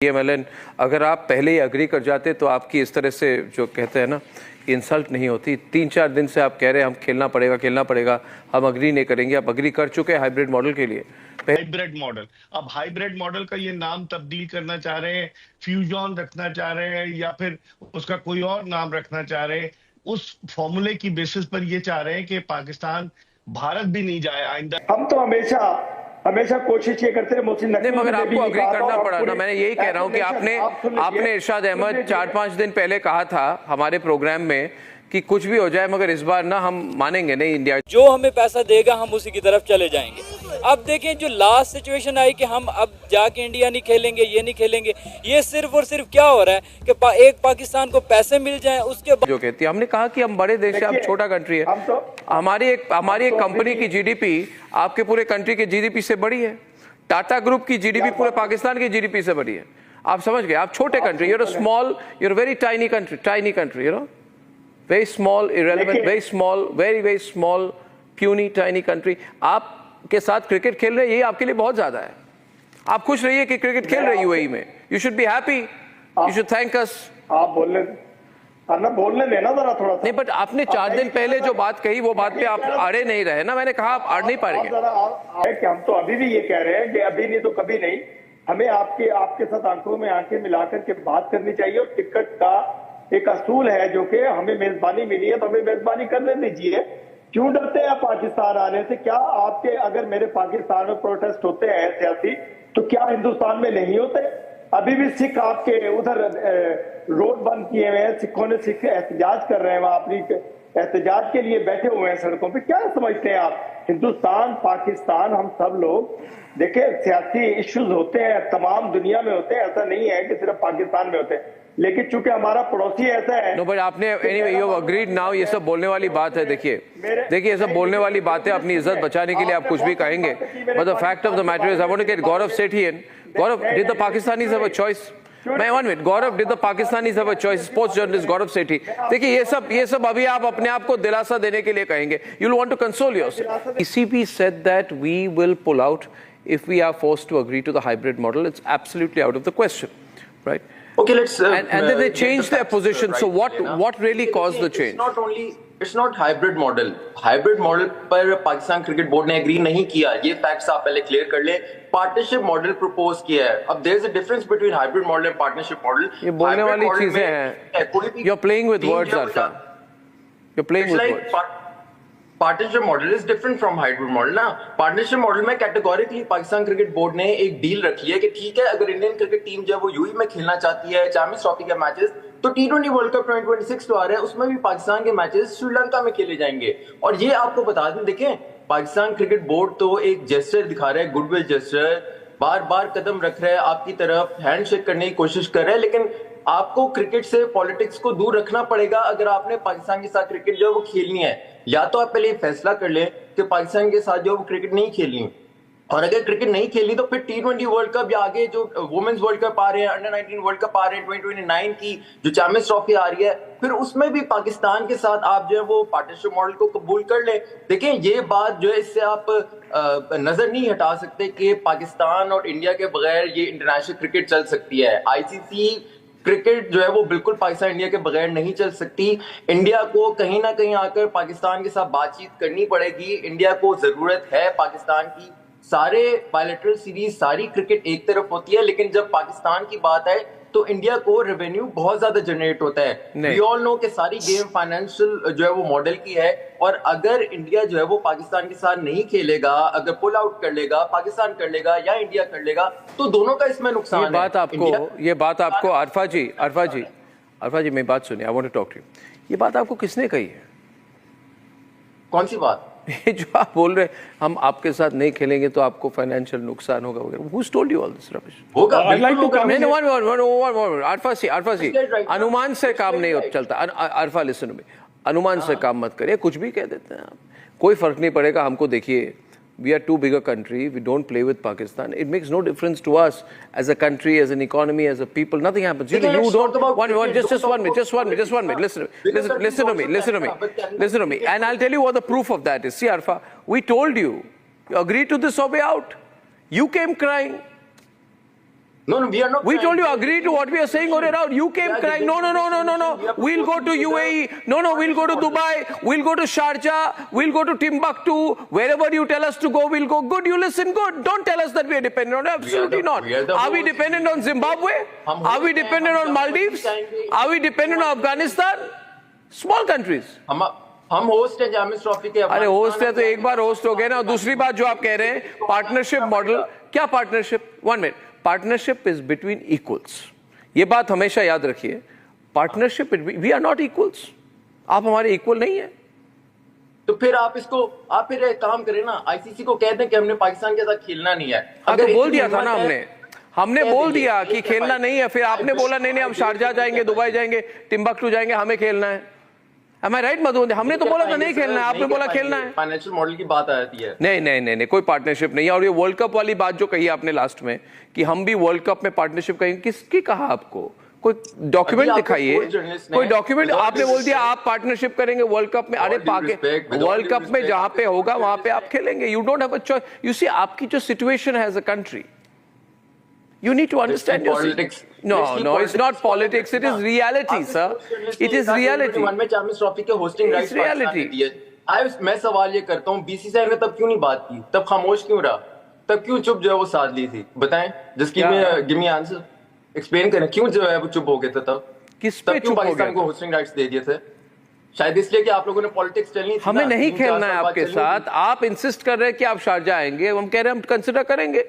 MLN अगर आप पहले ही अग्री कर जाते तो आपकी इस तरह से जो कहते हैं ना इंसल्ट नहीं होती। 3-4 दिन से आप कह रहे हैं हम खेलना पड़ेगा, हम अग्री नहीं करेंगे। आप अग्री कर चुके हैं हाइब्रिड मॉडल के लिए। हाइब्रिड मॉडल, अब हाइब्रिड मॉडल का ये नाम तब्दील करना चाह रहे हैं, फ्यूजन रखना चाह रहे हैं या फिर उसका कोई और नाम रखना चाह रहे हैं। उस फॉर्मूले की बेसिस पर ये चाह रहे हैं कि पाकिस्तान भारत भी नहीं जाए आइंदा। हम तो हमेशा कोशिश ये करते हैं मोहसिन नकवी, मगर आपको अग्री करना पड़ा ना। मैंने यही कह रहा हूँ कि आपने इरशाद अहमद 4-5 दिन पहले कहा था हमारे प्रोग्राम में कि कुछ भी हो जाए मगर इस बार ना हम मानेंगे नहीं। इंडिया जो हमें पैसा देगा हम उसी की तरफ चले जाएंगे। अब देखें जो लास्ट सिचुएशन आई कि हम अब जाके इंडिया नहीं खेलेंगे, ये नहीं खेलेंगे, ये सिर्फ और सिर्फ क्या हो रहा है कि एक पाकिस्तान को पैसे मिल जाएं उसके बाद जो कहती है। हमने कहा कि हम बड़े देश है, हम छोटा कंट्री है। हमारी एक कंपनी की जीडीपी आपके पूरे कंट्री के जीडीपी से बड़ी है। टाटा ग्रुप की जीडीपी पूरे पाकिस्तान की जीडीपी से बड़ी है। आप समझ गए, आप छोटे country, you're very tiny country, you know, very small, irrelevant, very small, puny, tiny country। आप के साथ क्रिकेट खेल रहे हैं, ये आपके लिए बहुत ज्यादा है। आप खुश रहिए कि क्रिकेट खेल रहे यूएई में। You should be happy, you should thank us। आप बोलने देना जरा थोड़ा सा। नहीं, बट आपने 4 दिन पहले जो बात कही वो बात पे आप अड़े नहीं रहे ना। मैंने कहा आप अड़ नहीं पाएंगे। हम तो अभी भी ये कह रहे हैं कि अभी नहीं तो कभी नहीं, हमें आपके साथ आंखों में आंखें मिलाकर के बात करनी चाहिए। और टिकट का एक असूल है जो कि हमें मेजबानी मिली है तो हमें मेजबानी करने दीजिए। क्यों डरते हैं पाकिस्तान आने से? क्या आपके अगर मेरे पाकिस्तान में प्रोटेस्ट होते हैं सियासी तो क्या हिंदुस्तान में नहीं होते? अभी भी सिख आपके उधर रोड बंद किए हुए हैं, सिखों ने सिख एहतजाज कर रहे हैं, वहां अपनी एहतजाज के लिए बैठे हुए हैं सड़कों पे। क्या समझते हैं आप? हिंदुस्तान पाकिस्तान हम सब लोग देखिए, सियासी इश्यूज होते हैं, तमाम दुनिया में होते हैं, ऐसा नहीं है कि सिर्फ पाकिस्तान में होते हैं। लेकिन चूंकि हमारा पड़ोसी ऐसा है। नो बट आपने anyway, you have agreed now, ये सब बोलने वाली बात है। देखिए ये सब बोलने वाली बात है। अपनी इज्जत बचाने के लिए आप कुछ भी कहेंगे, but the fact of the matter is I want to get Gaurav Sethian। Gaurav, did the Pakistanis have a choice? मैं 1 minute, Gaurav, did the Pakistanis have a choice? Sports journalist Gaurav Sethi। देखिए ये सब अभी आप अपने आप को दिलासा देने के लिए कहेंगे। You'll want to console yourself। PCB said that we will pull out if we are forced to agree to the hybrid model. It's absolutely out of the question, right? Okay, let's and then they changed their position. So what really caused the change? It's not hybrid model पर Pakistan cricket board ने agree नहीं किया। ये facts आप पहले clear कर ले। Partnership model propose किया है। अब there is a difference between hybrid model and partnership model. ये बोलने वाली चीजें हैं। You're playing with words, Arfa। You're playing with words। Partnership model is different from hybrid model ना। पार्टनरशिप मॉडल में कैटेगोरिकली पाकिस्तान क्रिकेट बोर्ड ने एक deal रखी है कि ठीक है, अगर इंडियन क्रिकेट टीम जो है वो यूएई में खेलना चाहती है चैंपियंस ट्रॉफी के मैचेस, तो T20 वर्ल्ड कप 2026 तो आ रहा है, उसमें भी पाकिस्तान के मैचेस श्रीलंका में खेले जाएंगे। और ये आपको बता दें, देखें पाकिस्तान क्रिकेट बोर्ड तो एक जेस्चर दिखा रहा है, गुडविल जेस्चर, बार बार कदम रख रहा है आपकी तरफ, हैंडशेक करने की कोशिश कर रहा है। लेकिन आपको क्रिकेट से पॉलिटिक्स को दूर रखना पड़ेगा अगर आपने पाकिस्तान के साथ क्रिकेट जो है वो खेलनी है। या तो आप पहले फैसला कर ले कि पाकिस्तान के साथ जो वो क्रिकेट नहीं खेलनी, और अगर क्रिकेट नहीं खेली तो फिर T20 वर्ल्ड कप या आगे जो वुमेन्स वर्ल्ड कप आ रहे हैं, अंडर 19 वर्ल्ड कप आ रहे हैं, 2029 की जो चैंपियंस ट्रॉफी आ रही है, फिर उसमें भी पाकिस्तान के साथ आप जो है वो पार्टनरशिप मॉडल को कबूल कर ले। देखें ये बात जो है, इससे आप नजर नहीं हटा सकते कि पाकिस्तान और इंडिया के बगैर ये इंटरनेशनल क्रिकेट चल सकती है। ICC क्रिकेट जो है वो बिल्कुल पाकिस्तान इंडिया के बगैर नहीं चल सकती। इंडिया को कहीं ना कहीं आकर पाकिस्तान के साथ बातचीत करनी पड़ेगी। इंडिया को जरूरत है पाकिस्तान की। सारे बायलैटरल सीरीज, सारी क्रिकेट एक तरफ होती है, लेकिन जब पाकिस्तान की बात आए तो इंडिया को रेवेन्यू बहुत ज्यादा जनरेट होता है। वी ऑल नो कि सारी गेम फाइनेंशियल जो है वो मॉडल की है, और अगर इंडिया जो है वो पाकिस्तान के साथ नहीं खेलेगा, अगर पुल आउट कर लेगा, पाकिस्तान कर लेगा या इंडिया कर लेगा, तो दोनों का इसमें नुकसान है। ये बात आपको अरफा जी मेरी बात सुनिए। I want to talk to you. ये बात आपको किसने कही है? कौन सी बात? ये जो आप बोल रहे हैं हम आपके साथ नहीं खेलेंगे तो आपको फाइनेंशियल नुकसान होगा वगैरह। Who's told you all this rubbish? होगा। अरफा सी अनुमान से काम नहीं चलता। अरफा लिसन में अनुमान से काम मत करिए, कुछ भी कह देते हैं आप, कोई फर्क नहीं पड़ेगा हमको। देखिए we are too big a country, we don't play with Pakistan, it makes no difference to us as a country, as an economy, as a people, nothing happens. You don't just one minute, listen to me, and I'll tell you what the proof of that is. See Arfa, we told you, you agreed to this or way out. You came crying. No, we are not. We trying told you to- agree to what we are saying or around. You came crying, no, we'll go to UAE, we'll go to Dubai, we'll go to Sharjah, we'll go to Timbuktu, wherever you tell us to go, we'll go. Good, you listen, good. Don't tell us that we are dependent on it. Absolutely not. Are we dependent on Zimbabwe? Are we dependent on Maldives? Are we dependent on Afghanistan? Small countries. हम host है champions trophy के। अरे host है तो एक बार host हो गए ना। दूसरी बात जो आप कह रहे हैं पार्टनरशिप मॉडल, क्या partnership? 1 minute, partnership is between equals, ये बात हमेशा याद रखिए। Partnership, we are not equals, आप हमारे इक्वल नहीं है। तो फिर आप फिर एक काम करें ना, आईसीसी को कह दें कि हमने पाकिस्तान के साथ खेलना नहीं है। तो बोल दिया था ना हमने बोल दिया कि खेलना नहीं है, फिर आपने बोला नहीं हम शारजा जाएंगे, दुबई जाएंगे, टिम्बक्टू जाएंगे, हमें खेलना है। Am I right, Madhuvanti? हमने तो बोला था नहीं खेलना है, आपने बोला खेलना है। फाइनेंशियल मॉडल की बात आ जाती है। नहीं, कोई पार्टनरशिप नहीं है। और ये वर्ल्ड कप वाली बात जो कही आपने लास्ट में कि हम भी वर्ल्ड कप में पार्टनरशिप करेंगे, किसकी कहा आपको? कोई डॉक्यूमेंट दिखाइए, कोई डॉक्यूमेंट। आपने बोल दिया आप पार्टनरशिप करेंगे वर्ल्ड कप में। अरे वर्ल्ड कप में जहां पे होगा वहां पे आप खेलेंगे। You don't have a choice. You see, आपकी जो सिचुएशन है as a country, you need to understand your politics. No, it's not politics. It is reality, sir. It is reality. में चैंपियंस ट्रॉफी के होस्टिंग राइट्स reality. मैं सवाल ये करता हूँ, बीसीसीआई ने तब क्यों नहीं बात की? तब खामोश क्यों रहा? तब क्यों चुप जो है वो साध ली थी? बताएं, जिसकी गिव मी आंसर, एक्सप्लेन करें क्यों जो है वो चुप हो गए थे तब? किस पे चुप हो गए? पाकिस्तान को होस्टिंग राइट्स दे दिए थे? शायद इसलिए कि आप लोगों ने पॉलिटिक्स चलनी थी। हमें नहीं खेलना है आपके साथ। आप इंसिस्ट कर रहे हैं कि आप शारजा आएंगे, हम कह रहे हैं हम कंसिडर करेंगे।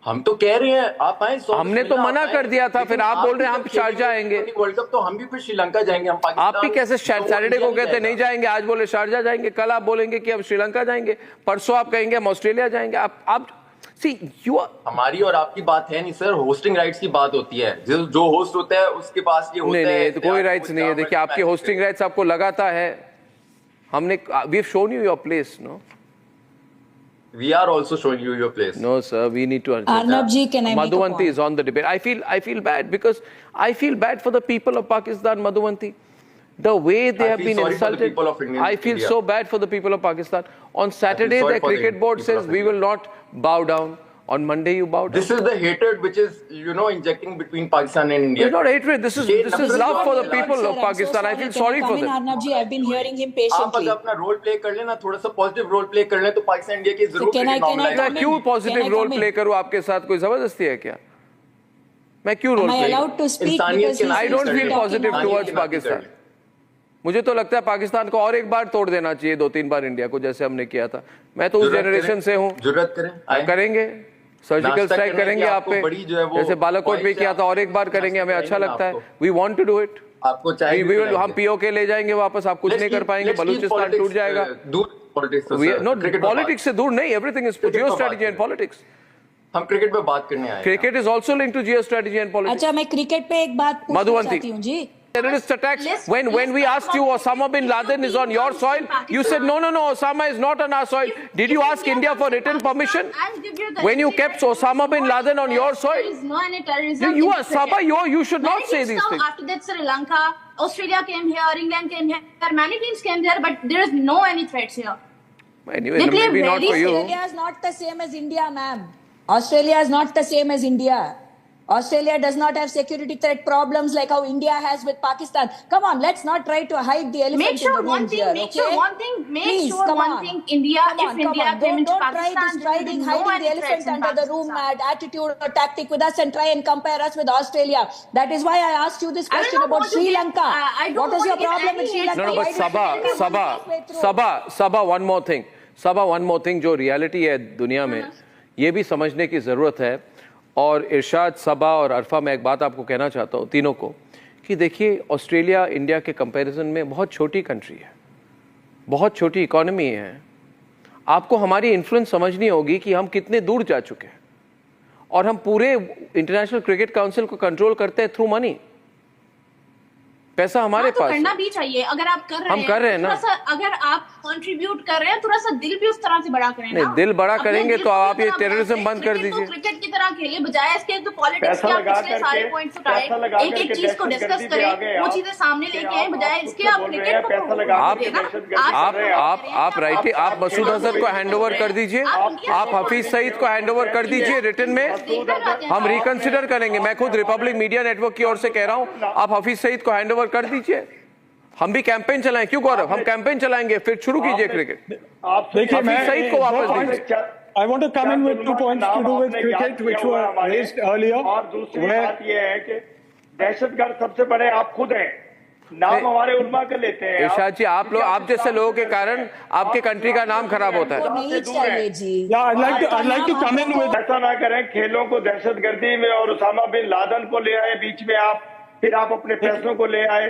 हम तो कह रहे हैं आप आए। हमने तो मना कर दिया था, फिर आप बोल रहे हैं हम शारजा आएंगे। वर्ल्ड कप तो हम भी फिर श्रीलंका जाएंगे। हम आप भी कैसे सैटरडे को कहते नहीं जाएंगे, आज बोले शारजा जाएंगे, कल आप बोलेंगे कि हम श्रीलंका जाएंगे, परसों आप कहेंगे हम ऑस्ट्रेलिया जाएंगे। आप सी यू हमारी और आपकी बात है नहीं सर, होस्टिंग राइट्स की बात होती है। जो होस्ट होता है उसके पास ये होता है। नहीं, तो कोई राइट्स नहीं है। देखिए आपके होस्टिंग राइट्स आपको लगाता है, हमने we have shown you your place. No, we are also showing you your place. No sir, we need to understand. Arnab ji, can I make a Madhuvanti point? is on the debate. I feel bad because I feel bad for the people of Pakistan, Madhuvanti. The way they have been sorry for the insulted. people of I feel India. so bad for the people of Pakistan. On Saturday sorry the for the cricket board people says of we India. will not bow down. On Monday you bow down. This is the hatred which is, injecting between Pakistan and India. It's not hatred. This is love for the people of Pakistan. I feel sorry for them. Arnab ji, I've been hearing him आप patiently. अगर अपना role play कर लेना, थोड़ा सा positive role play कर लें तो पाकिस्तान इंडिया की जरूर can I cricket normalize come मैं in? क्यों Can positive I role come in? Play करूं आपके साथ? कोई जबरदस्ती है क्या? मैं क्यों role Am I play? allowed to speak? इंसानियत Because के I he's don't feel talking positive about- towards Pakistan. मुझे तो लगता है पाकिस्तान को और एक बार तोड़ देना चाहिए, 2-3 बार इंडिया को, जैसे हमने किया था। मैं तो उस जनरेशन से हूँ। जरूरत करें, हम करेंगे, सर्जिकल स्ट्राइक करेंगे आप पे, जैसे बालाकोट में किया था, और एक बार करेंगे। हमें अच्छा लगता है। We want to do it. आपको चाहिए हम पीओके ले जाएंगे वापस, आप कुछ नहीं कर पाएंगे, बलूचिस्तान टूट जाएगा। पॉलिटिक्स से दूर नहीं, everything is geo strategy and politics. हम क्रिकेट पे बात करने आए। Cricket is also linked to geo strategy and politics. अच्छा, मैं क्रिकेट पे एक बात पूछना मधुवंती, चाहती हूँ जी। terrorist attacks, when we asked you Osama bin Laden is on your soil, you said no, Osama is not on our soil. Did you ask India for written permission when you kept Osama bin Laden on your soil? There is no any terrorism. You are Sabah, you should not Many say teams these come things. after that, Sri Lanka, Australia came here, England came here. Many teams came there, but there is no any threats here. Anyway, They play maybe not very for you. Australia is not the same as India, ma'am. Australia is not the same as India. Australia does not have security threat problems like how India has with Pakistan. Come on, let's not try to hide the elephant Make sure in the room one thing. here, Make okay? sure one thing. Make Please, sure come one on. thing. India, Come on, if India come on. came into Don't try Pakistan, this there will be hiding, no hiding the any threats elephant in under the room Pakistan. attitude or tactic with us and try and compare us with Australia. That is why I asked you this I will question not about want to Sri give- Lanka. I don't What is want your to give problem with any Sri hate. Lanka? No, but Why don't you tell me halfway through? Sabah, one more thing. Sabah, one more thing, जो reality है दुनिया में, ये भी समझने की जरूरत है। और इरशाद, सबा और अरफा, मैं एक बात आपको कहना चाहता हूँ तीनों को, कि देखिए ऑस्ट्रेलिया इंडिया के कंपैरिजन में बहुत छोटी कंट्री है, बहुत छोटी इकोनॉमी है। आपको हमारी इन्फ्लुएंस समझनी होगी कि हम कितने दूर जा चुके हैं, और हम पूरे इंटरनेशनल क्रिकेट काउंसिल को कंट्रोल करते हैं थ्रू मनी। पैसा हमारे तो पास करना है। भी चाहिए। अगर आप कर रहे हम कर रहे हैं ना। थोड़ा सा अगर आप कंट्रीब्यूट कर रहे हैं, थोड़ा सा दिल भी उस तरह से बड़ा करें नहीं, ना। दिल बड़ा अपने करेंगे दिल तो को आप ये इतना टेररिज्म बड़ा बंद कर क्रिकेट दीजिए। तो क्रिकेट की तरह खेले, बजाय इसके तो पॉलिटिक्स पैसा के आप लगा पिछले सारे करके, पॉइंट्स उठाए, पैसा लगा एक एक करके चीज को डिस्कस दहशतगर्दी पे आ गए करें, वो आप। चीजें सामने कि लेके आए, आप बजाय खुद इसके से आप बोल रहे क्रिकेट हैं, को पैसा लगा आप करके दहशतगर्दी आप कर रहे हैं आप आप राइट, आप मसूद अजहर को हैंडओवर कर दीजिए, आप हफीज सईद को हैंडओवर कर दीजिए रिटन में, हम रिकंसिडर करेंगे। मैं खुद रिपब्लिक मीडिया नेटवर्क की ओर से कह रहा हूं, आप हफीज सईद को हैंडओवर कर दीजिए। हम भी कैंपेन चलाएं, क्यों गौरव, हम कैंपेन चलाएंगे, फिर शुरू कीजिए क्रिकेट। आप देखिए, हफीज सईद को वापस दीजिए। I want to come in with 2 points to do with cricket which were raised earlier. और दूसरी where बात यह है कि दहशतगर्द सबसे बड़े आप खुद हैं, नाम हमारे उलमा के लेते हैं। इरशाद जी, आप जैसे लोगों के कारण आपके कंट्री का नाम खराब होता वो है। नहीं चाहिए जी। yeah, I'd like to come in with ऐसा ना करें, खेलों को दहशतगर्दी में और उसामा बिन लादेन को ले आए बीच में आप, फिर आप अपने फैसलों को ले आए।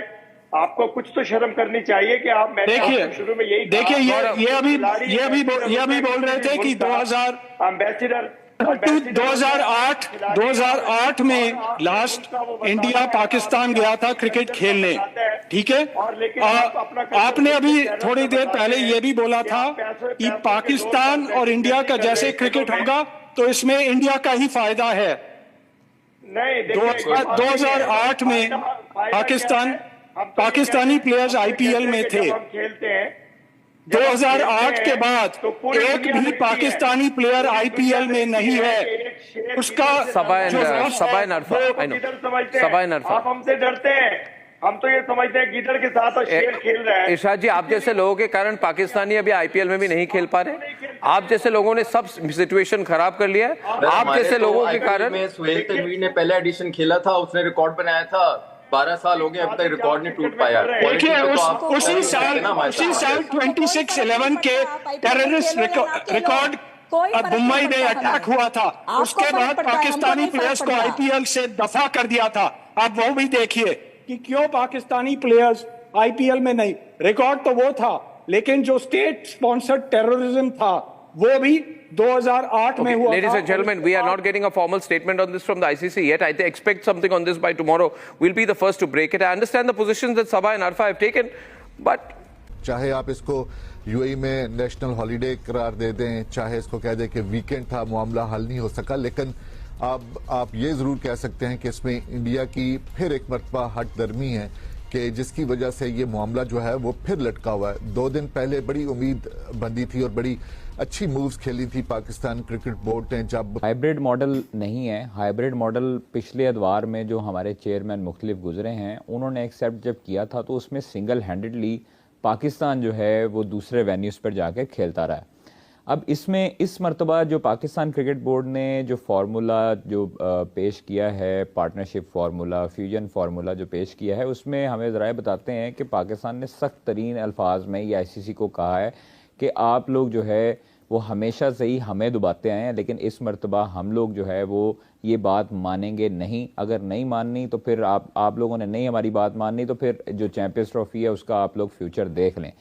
आपको कुछ तो शर्म करनी चाहिए कि आप, मैंने देखिए, आपको शुरू में यही देखिए, कहा, ये अभी बोल रहे थे कि 2008 2008 में लास्ट इंडिया पाकिस्तान गया था क्रिकेट खेलने, ठीक है। आपने अभी थोड़ी देर पहले ये भी बोला था कि पाकिस्तान और इंडिया का जैसे क्रिकेट होगा तो इसमें इंडिया का ही फायदा है। नहीं, 2008 में पाकिस्तानी प्लेयर्स आईपीएल में थे। हम खेलते हैं 2008 के बाद एक भी पाकिस्तानी प्लेयर आईपीएल में नहीं है। उसका सबाय नरफा, I know. सबाय नरफा। आप हमसे डरते हैं, हम तो ये समझते हैं गिदड़ के साथ और शेर खेल रहा है। इरशाद जी, आप जैसे लोगों के कारण पाकिस्तानी अभी आईपीएल में भी नहीं खेल पा रहे। आप जैसे लोगों ने सब सिचुएशन खराब कर लिया है। आप जैसे लोगों के कारण सुहेल तनवीर ने पहला एडिशन खेला था, उसने रिकॉर्ड बनाया था, 12 साल हो गए, अभी तक रिकॉर्ड नहीं टूट पाया। देखिए, उसी साल 26/11 के टेररिस्ट रिकॉर्ड मुंबई में अटैक हुआ था, उसके बाद पाकिस्तानी प्लेयर्स को आईपीएल से दफा कर दिया था। आप वो भी देखिए कि क्यों पाकिस्तानी प्लेयर्स आईपीएल में नहीं। रिकॉर्ड तो वो था, लेकिन जो स्टेट स्पॉन्सर्ड टेररिज्म था वो भी 2008 में हुआ। Ladies and gentlemen, we are not getting a formal statement on this from the ICC yet. I expect something on this by tomorrow. We'll be the first to break it. I understand the positions that Sabah and Arfa have taken, but चाहे आप इसको UAE में national holiday करार दे दें, चाहे इसको कह दें कि वीकेंड था, मामला हल नहीं हो सका, लेकिन अब आप ये जरूर कह सकते हैं कि इसमें इंडिया की फिर एक मरतबा हट दर्मी है कि जिसकी वजह से ये मामला जो है वो फिर लटका हुआ है। 2 दिन पहले बड़ी उम्मीद बंधी थी और बड़ी अच्छी मूव्स खेली थी पाकिस्तान क्रिकेट बोर्ड ने। जब हाइब्रिड मॉडल नहीं है, हाइब्रिड मॉडल पिछले अदवार में जो हमारे चेयरमैन मुख्तलिफ गुजरे हैं उन्होंने एक्सेप्ट जब किया था तो उसमें सिंगल हैंडेडली पाकिस्तान जो है वो दूसरे वेन्यूज़ पर जाकर खेलता रहा है। अब इसमें इस मरतबा जो पाकिस्तान क्रिकेट बोर्ड ने जो फार्मूला जो पेश किया है, पार्टनरशिप फार्मूला, फ्यूजन फार्मूला जो पेश किया है, उसमें हमें ज़राए बताते हैं कि पाकिस्तान ने सख्त तरीन अल्फाज में ये आईसीसी को कहा है कि आप लोग जो है वो हमेशा से ही हमें दुबाते आए हैं, लेकिन इस मरतबा हम लोग जो है वो ये बात मानेंगे नहीं। अगर नहीं माननी तो फिर आप लोगों ने नहीं हमारी बात माननी तो फिर जो चैंपियंस ट्रॉफी है उसका आप लोग फ्यूचर देख लें।